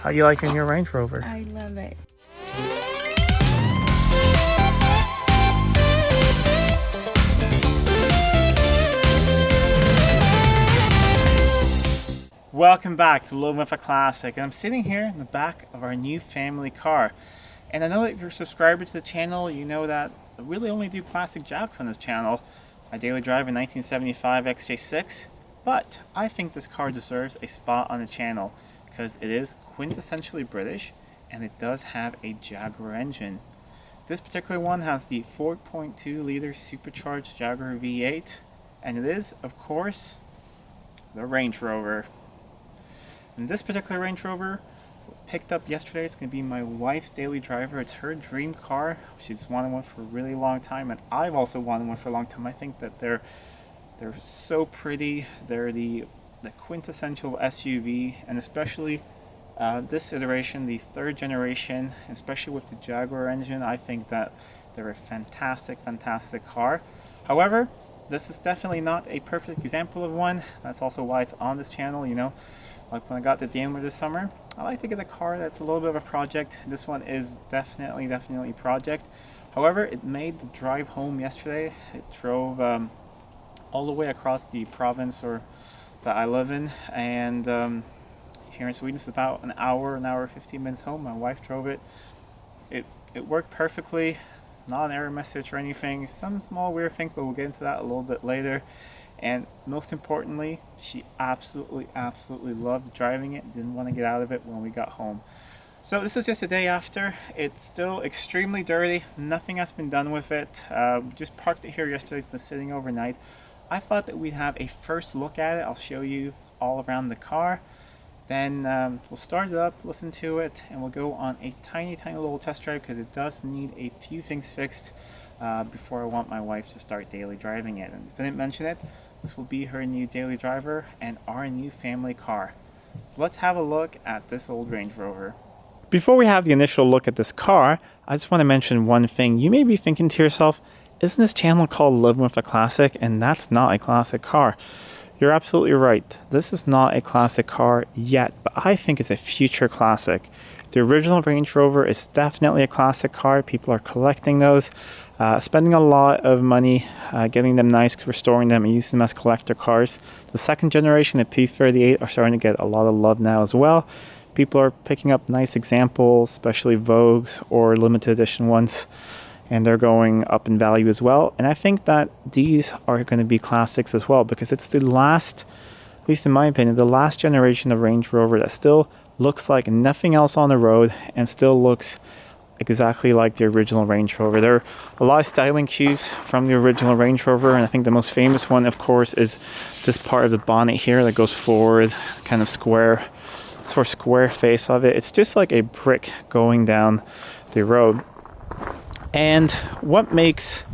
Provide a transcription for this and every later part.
How do you like your new Range Rover? I love it. Welcome back to Living with a Classic, and I'm sitting here in the back of our new family car. And I know that if you're a subscriber to the channel, you know that I really only do classic jacks on this channel. I daily drive a 1975 XJ6, but I think this car deserves a spot on the channel because it is quintessentially British and it does have a Jaguar engine. This particular one has the 4.2 liter supercharged Jaguar V8, and it is, of course, the Range Rover. And this particular Range Rover picked up yesterday. It's going to be my wife's daily driver. It's her dream car. She's wanted one for a really long time, and I've also wanted one for a long time. I think that they're so pretty. They're the quintessential SUV, and especially this iteration, the third generation, especially with the Jaguar engine, I think that they're a fantastic car. However, this is definitely not a perfect example of one. That's also why it's on this channel, you know. Like when I got the Daimler this summer, I like to get a car that's a little bit of a project. This one is definitely a project. However, it made the drive home yesterday. It drove all the way across the province that I live in, and here in Sweden it's about an hour 15 minutes home. My wife drove it. It worked perfectly. Not an error message or anything. Some small weird things, but we'll get into that a little bit later. And most importantly, she absolutely loved driving it. Didn't want to get out of it when we got home. So this is just a day after. It's still extremely dirty. Nothing has been done with it. Just parked it here yesterday. It's been sitting overnight. I thought that we'd have a first look at it. I'll show you all around the car. Then we'll start it up, listen to it, and we'll go on a tiny little test drive because it does need a few things fixed before I want my wife to start daily driving it. And if I didn't mention it, this will be her new daily driver and our new family car. So let's have a look at this old Range Rover. Before we have the initial look at this car, I just want to mention one thing. You may be thinking to yourself, isn't this channel called Living with a Classic? And that's not a classic car. You're absolutely right. This is not a classic car yet, but I think it's a future classic. The original Range Rover is definitely a classic car. People are collecting those, spending a lot of money getting them nice, restoring them, and using them as collector cars. The second generation, the P38, are starting to get a lot of love now as well. People are picking up nice examples, especially Vogues or limited edition ones, and they're going up in value as well. And I think that these are going to be classics as well, because it's the last, at least in my opinion, the last generation of Range Rover that still looks like nothing else on the road and still looks exactly like the original Range Rover. There are a lot of styling cues from the original Range Rover, and I think the most famous one, of course, is this part of the bonnet here that goes forward, kind of square face of it. It's just like a brick going down the road. And what makes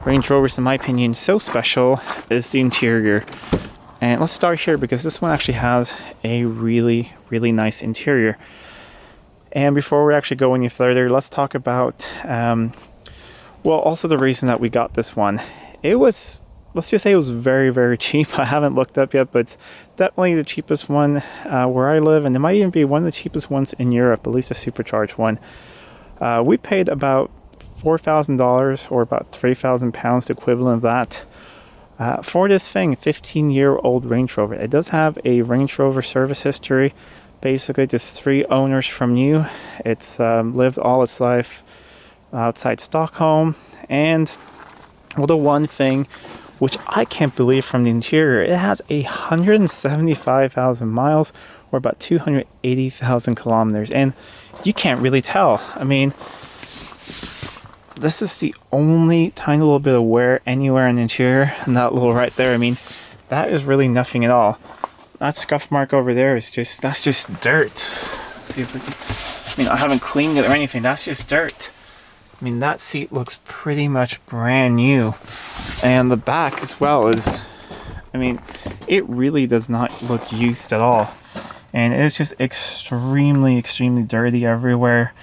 Range Rovers, in my opinion, so special is the interior. And let's start here because this one actually has a really nice interior. And before we actually go any further, let's talk about, also the reason that we got this one. It was, let's just say it was very cheap. I haven't looked up yet, but it's definitely the cheapest one where I live. And it might even be one of the cheapest ones in Europe, at least a supercharged one. We paid about $4,000 or about 3,000 pounds, the equivalent of that, for this thing, 15-year-old Range Rover. It does have a Range Rover service history, basically just 3 owners from new. It's lived all its life outside Stockholm, and well, the one thing which I can't believe from the interior, it has 175,000 miles or about 280,000 kilometers, and you can't really tell. I mean, this is the only tiny little bit of wear anywhere in the interior, and that little right there, I mean, that is really nothing at all. That scuff mark over there is that's just dirt. Let's see if we can, I mean, I haven't cleaned it or anything, that's just dirt. I mean, that seat looks pretty much brand new. And the back as well is, I mean, it really does not look used at all. And it's just extremely dirty everywhere.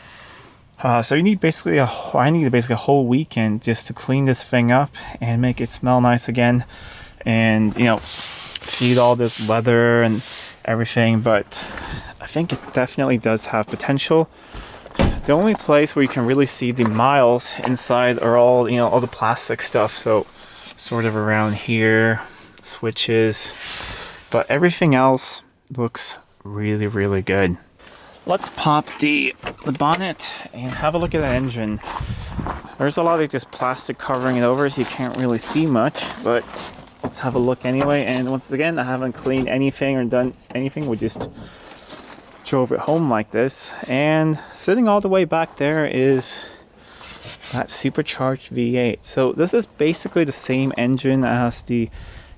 So you need basically I need basically a whole weekend just to clean this thing up and make it smell nice again, and, you know, feed all this leather and everything. But think it definitely does have potential. The only place where you can really see the miles inside are all, all the plastic stuff. So sort of around here, switches, but everything else looks really, really good. Let's pop the bonnet and have a look at the engine. There's a lot of just plastic covering it over, so you can't really see much, but let's have a look anyway. And once again, I haven't cleaned anything or done anything. We just drove it home like this. And sitting all the way back there is that supercharged V8. So this is basically the same engine as the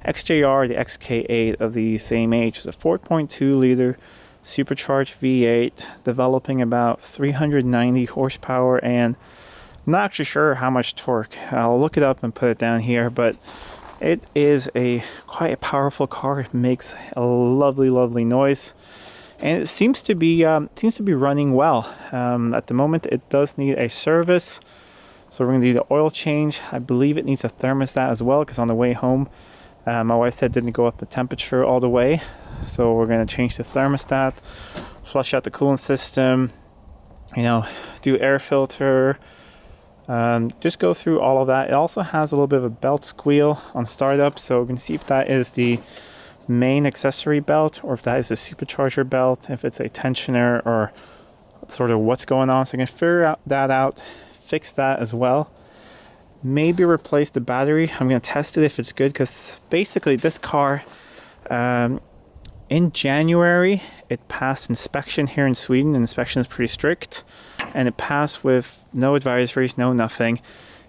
XJR, the XK8 of the same age. It's a 4.2 liter supercharged V8 developing about 390 horsepower, and I'm not actually sure how much torque. I'll look it up and put it down here, but it is quite a powerful car. It makes a lovely noise, and it seems to be running well. At the moment, it does need a service, so we're going to do the oil change. I believe it needs a thermostat as well, because on the way home, my wife said it didn't go up the temperature all the way. So we're going to change the thermostat, flush out the coolant system, do air filter, just go through all of that. It also has a little bit of a belt squeal on startup, so we're going to see if that is the main accessory belt or if that is a supercharger belt, if it's a tensioner or sort of what's going on. So I'm going to figure that out, fix that as well. Maybe replace the battery. I'm going to test it if it's good, because basically this car, in January, it passed inspection here in Sweden. And inspection is pretty strict, and it passed with no advisories, no nothing.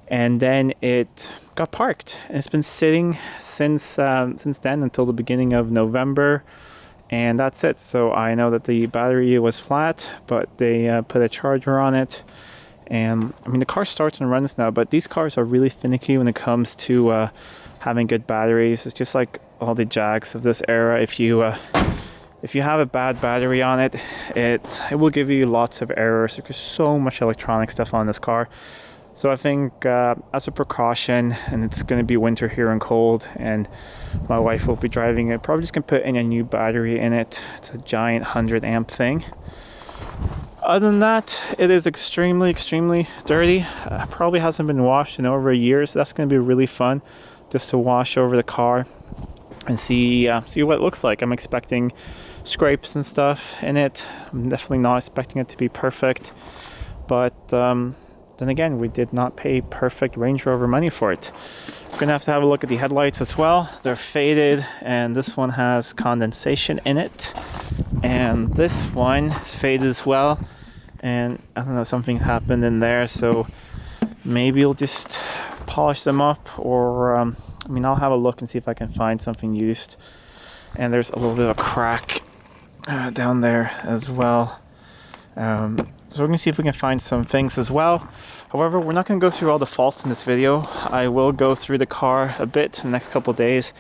And then it got parked, and it's been sitting since then until the beginning of November, and that's it. So I know that the battery was flat, but they put a charger on it. And I mean, the car starts and runs now, but these cars are really finicky when it comes to having good batteries. It's just like all the Jags of this era. If you have a bad battery on it, it will give you lots of errors. There's so much electronic stuff on this car. So I think as a precaution, and it's going to be winter here and cold, and my wife will be driving it, probably just going to put in a new battery in it. It's a giant 100 amp thing. Other than that, it is extremely dirty. Probably hasn't been washed in over a year, so that's going to be really fun, just to wash over the car and see what it looks like. I'm expecting scrapes and stuff in it. I'm definitely not expecting it to be perfect, but then again, we did not pay perfect Range Rover money for it. We're gonna have to have a look at the headlights as well. They're faded, and this one has condensation in it, and this one is faded as well. And I don't know, something's happened in there, so maybe we'll just polish them up, or I'll have a look and see if I can find something used. And there's a little bit of a crack down there as well. So we're going to see if we can find some things as well. However, we're not going to go through all the faults in this video. I will go through the car a bit in the next couple of days,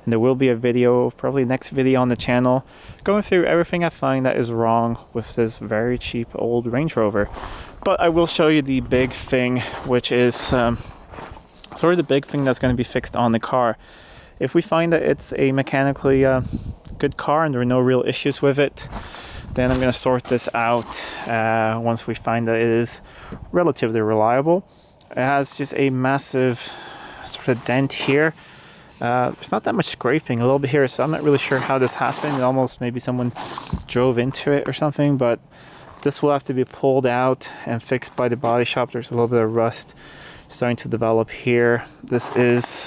and there will be a video, probably next video on the channel, going through everything I find that is wrong with this very cheap old Range Rover. But I will show you the big thing, which is sort of the big thing that's going to be fixed on the car. If we find that it's a mechanically good car and there are no real issues with it, then I'm going to sort this out once we find that it is relatively reliable. It has just a massive sort of dent here. There's not that much scraping, a little bit here, so I'm not really sure how this happened. It almost maybe someone drove into it or something, but this will have to be pulled out and fixed by the body shop. There's a little bit of rust starting to develop here. This is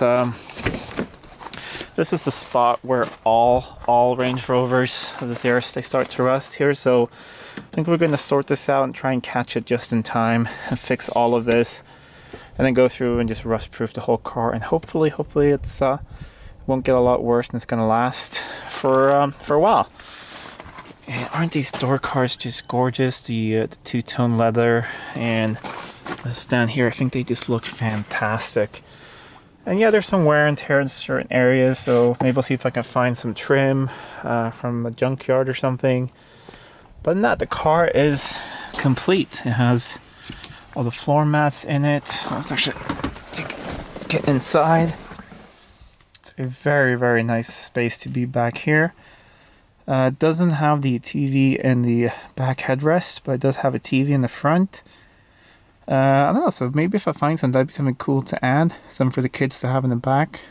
the spot where all Range Rovers of this era, they start to rust here. So I think we're going to sort this out and try and catch it just in time and fix all of this, and then go through and just rust proof the whole car, and hopefully it's won't get a lot worse, and it's going to last for a while. And aren't these door cars just gorgeous? The two-tone leather and this down here, I think they just look fantastic. And yeah, there's some wear and tear in certain areas, so maybe I'll see if I can find some trim from a junkyard or something. But than that, the car is complete. It has all the floor mats in it. Let's actually get inside. It's a very, very nice space to be back here. It doesn't have the TV in the back headrest, but it does have a TV in the front. I don't know, so maybe if I find some, that'd be something cool to add. Something for the kids to have in the back.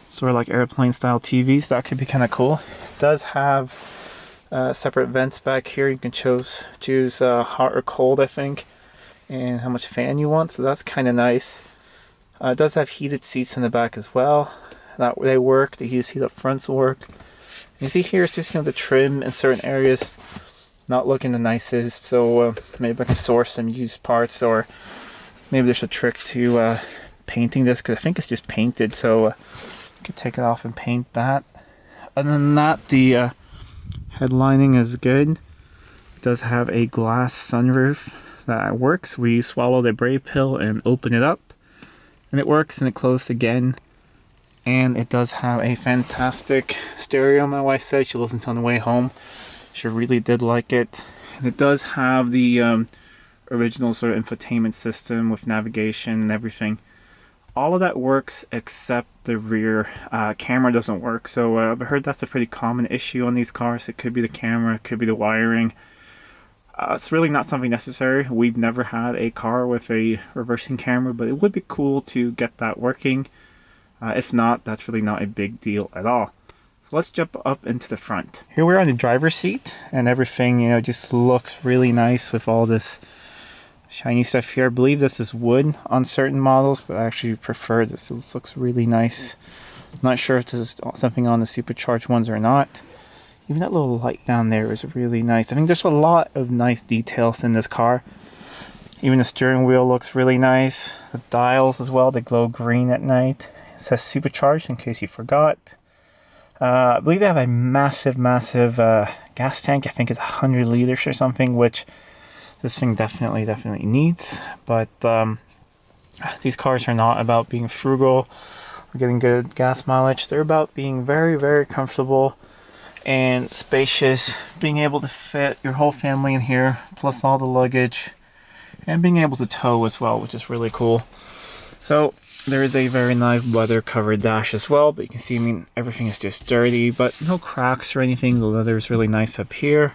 Sort of like airplane style TVs, that could be kind of cool. It does have separate vents back here. You can choose hot or cold, I think, and how much fan you want, so that's kind of nice. It does have heated seats in the back as well. That they work. The heated seat up fronts work. You see here, it's just, you know, the trim in certain areas not looking the nicest, so maybe I can source some used parts, or maybe there's a trick to painting this, because I think it's just painted, so I could take it off and paint that. Other than that, the headlining is good. It does have a glass sunroof that works. We swallow the brake pill and open it up, and it works, and it closed again. And it does have a fantastic stereo. My wife said she listened to it on the way home. She really did like it. And it does have the original sort of infotainment system with navigation and everything. All of that works except the rear camera doesn't work. So I've heard that's a pretty common issue on these cars. It could be the camera, it could be the wiring. It's really not something necessary. We've never had a car with a reversing camera, but it would be cool to get that working. If not, that's really not a big deal at all. So let's jump up into the front. Here we're on the driver's seat, and everything, you know, just looks really nice with all this shiny stuff here. I believe this is wood on certain models, but I actually prefer this. This looks really nice. Not sure if this is something on the Supercharged ones or not. Even that little light down there is really nice. I think there's a lot of nice details in this car. Even the steering wheel looks really nice. The dials as well, they glow green at night. It says Supercharged in case you forgot. I believe they have a massive gas tank. I think it's 100 liters or something, which this thing definitely needs. But these cars are not about being frugal or getting good gas mileage. They're about being very comfortable and spacious, being able to fit your whole family in here, plus all the luggage, and being able to tow as well, which is really cool. So there is a very nice weather covered dash as well, but you can see, I mean, everything is just dirty, but no cracks or anything. The leather is really nice up here.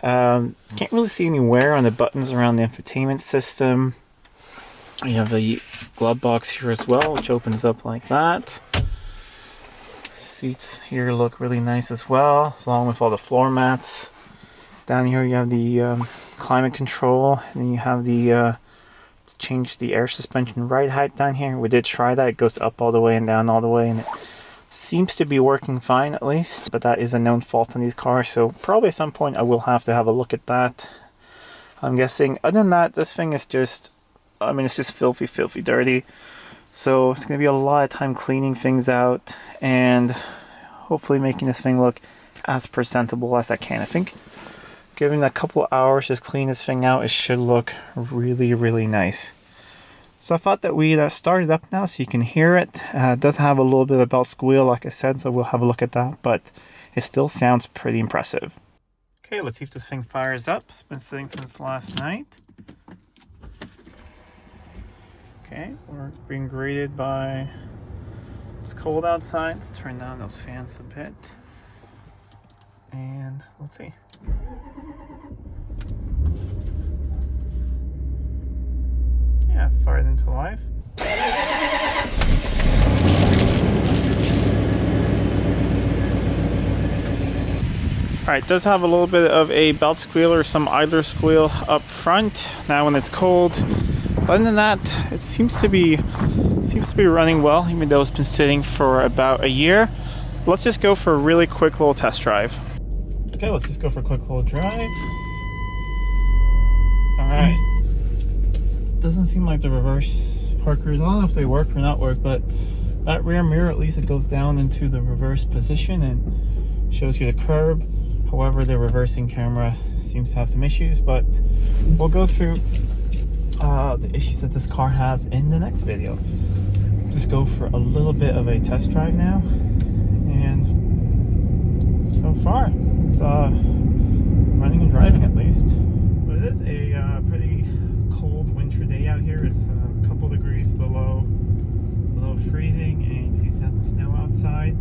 Can't really see any wear on the buttons around the infotainment system. You have a glove box here as well, which opens up like that. Seats here look really nice as well, along with all the floor mats. Down here you have the climate control, and then you have the change the air suspension ride height down here. We did try that. It goes up all the way and down all the way, and it seems to be working fine at least, but that is a known fault in these cars, so probably at some point I will have to have a look at that, I'm guessing. Other than that, this thing is just, I mean, it's just filthy dirty, so it's going to be a lot of time cleaning things out and hopefully making this thing look as presentable as I can. I think giving it a couple of hours just clean this thing out, it should look really nice. So I thought that we'd start it up now so you can hear it. It does have a little bit of a belt squeal, like I said, so we'll have a look at that, but it still sounds pretty impressive. Okay, let's see if this thing fires up. It's been sitting since last night. Okay, we're being greeted by, it's cold outside. Let's turn down those fans a bit. And let's see. Yeah, fired into life. Alright, it does have a little bit of a belt squeal or some idler squeal up front now when it's cold. Other than that, it seems to be running well, even though it's been sitting for about a year. Let's just go for a really quick little test drive. Okay, let's just go for a quick little drive. Alright. Doesn't seem like the reverse parkers, I don't know if they work or not work, but that rear mirror, at least it goes down into the reverse position and shows you the curb. However, the reversing camera seems to have some issues, but we'll go through the issues that this car has in the next video. Just go for a little bit of a test drive now, and so far it's running and driving at least. But it is a pretty cold winter day out here. It's a couple degrees below freezing, and you can see some snow outside.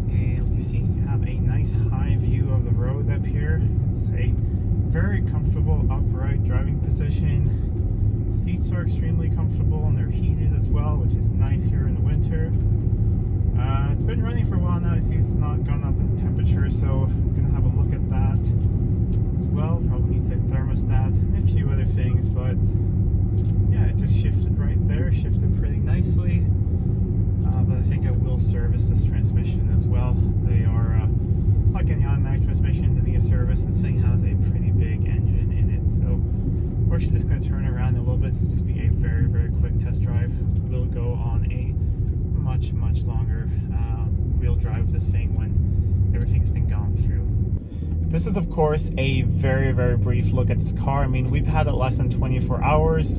And as you see, you have a nice high view of the road up here. It's a very comfortable upright driving position. Seats are extremely comfortable and they're heated as well, which is nice here in the winter. It's been running for a while now. You see it's not gone up in temperature, so I'm going to have a look at that as well. Probably needs a thermostat and a few other things, but yeah, it just shifted right there, shifted pretty nicely. But I think I will service this transmission as well. They are like any automatic transmission, they need a service. This thing has a pretty big engine in it, so we're actually just going to turn around a little bit. So just be a very, very quick test drive. We'll go on a much longer real drive of this thing when everything's been gone through. This is of course a very, very brief look at this car. I mean, we've had it less than 24 hours.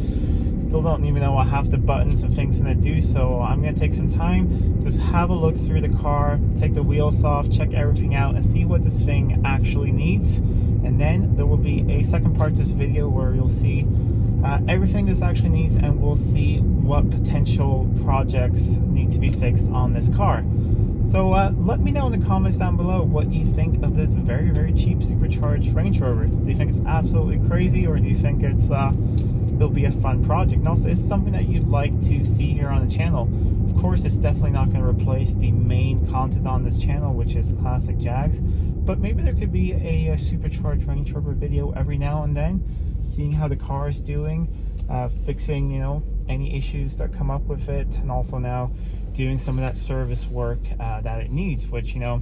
Still don't even know what half the buttons and things gonna do, so I'm gonna take some time, just have a look through the car, take the wheels off, check everything out, and see what this thing actually needs. And then there will be a second part to this video where you'll see everything this actually needs, and we'll see what potential projects need to be fixed on this car. So let me know in the comments down below what you think of this very, very cheap supercharged Range Rover. Do you think it's absolutely crazy, or do you think it's it'll be a fun project? And also, is it something that you'd like to see here on the channel? Of course, it's definitely not going to replace the main content on this channel, which is classic Jags, but maybe there could be a supercharged Range Rover video every now and then, seeing how the car is doing, fixing, you know, any issues that come up with it, and also now doing some of that service work that it needs, which, you know,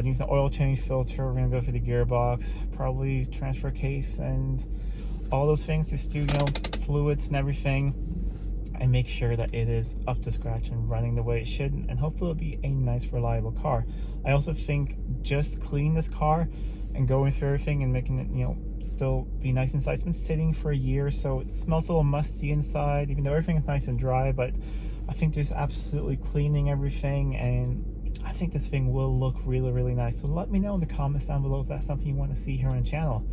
needs an oil change filter. We're gonna go through the gearbox, probably transfer case, and all those things, just do, you know, fluids and everything, and make sure that it is up to scratch and running the way it should, and hopefully it'll be a nice, reliable car. I also think just cleaning this car and going through everything and making it, you know, still be nice inside. It's been sitting for a year, so it smells a little musty inside, even though everything is nice and dry. But I think just absolutely cleaning everything, and I think this thing will look really, really nice. So let me know in the comments down below if that's something you want to see here on the channel.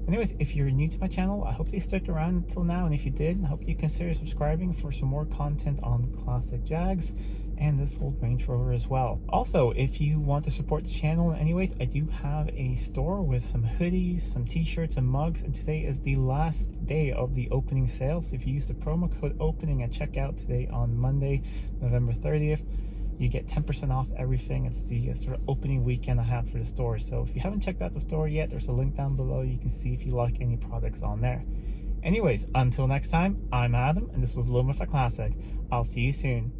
Anyways, if you're new to my channel, I hope you stuck around until now, and if you did, I hope you consider subscribing for some more content on classic Jags and this old Range Rover as well. Also, if you want to support the channel in any ways, I do have a store with some hoodies, some t-shirts, and mugs, and today is the last day of the opening sale. So if you use the promo code OPENING at checkout today on Monday, November 30th, you get 10% off everything. It's the sort of opening weekend I have for the store. So if you haven't checked out the store yet, there's a link down below. You can see if you like any products on there. Anyways, until next time, I'm Adam, and this was Living with a Classic. I'll see you soon.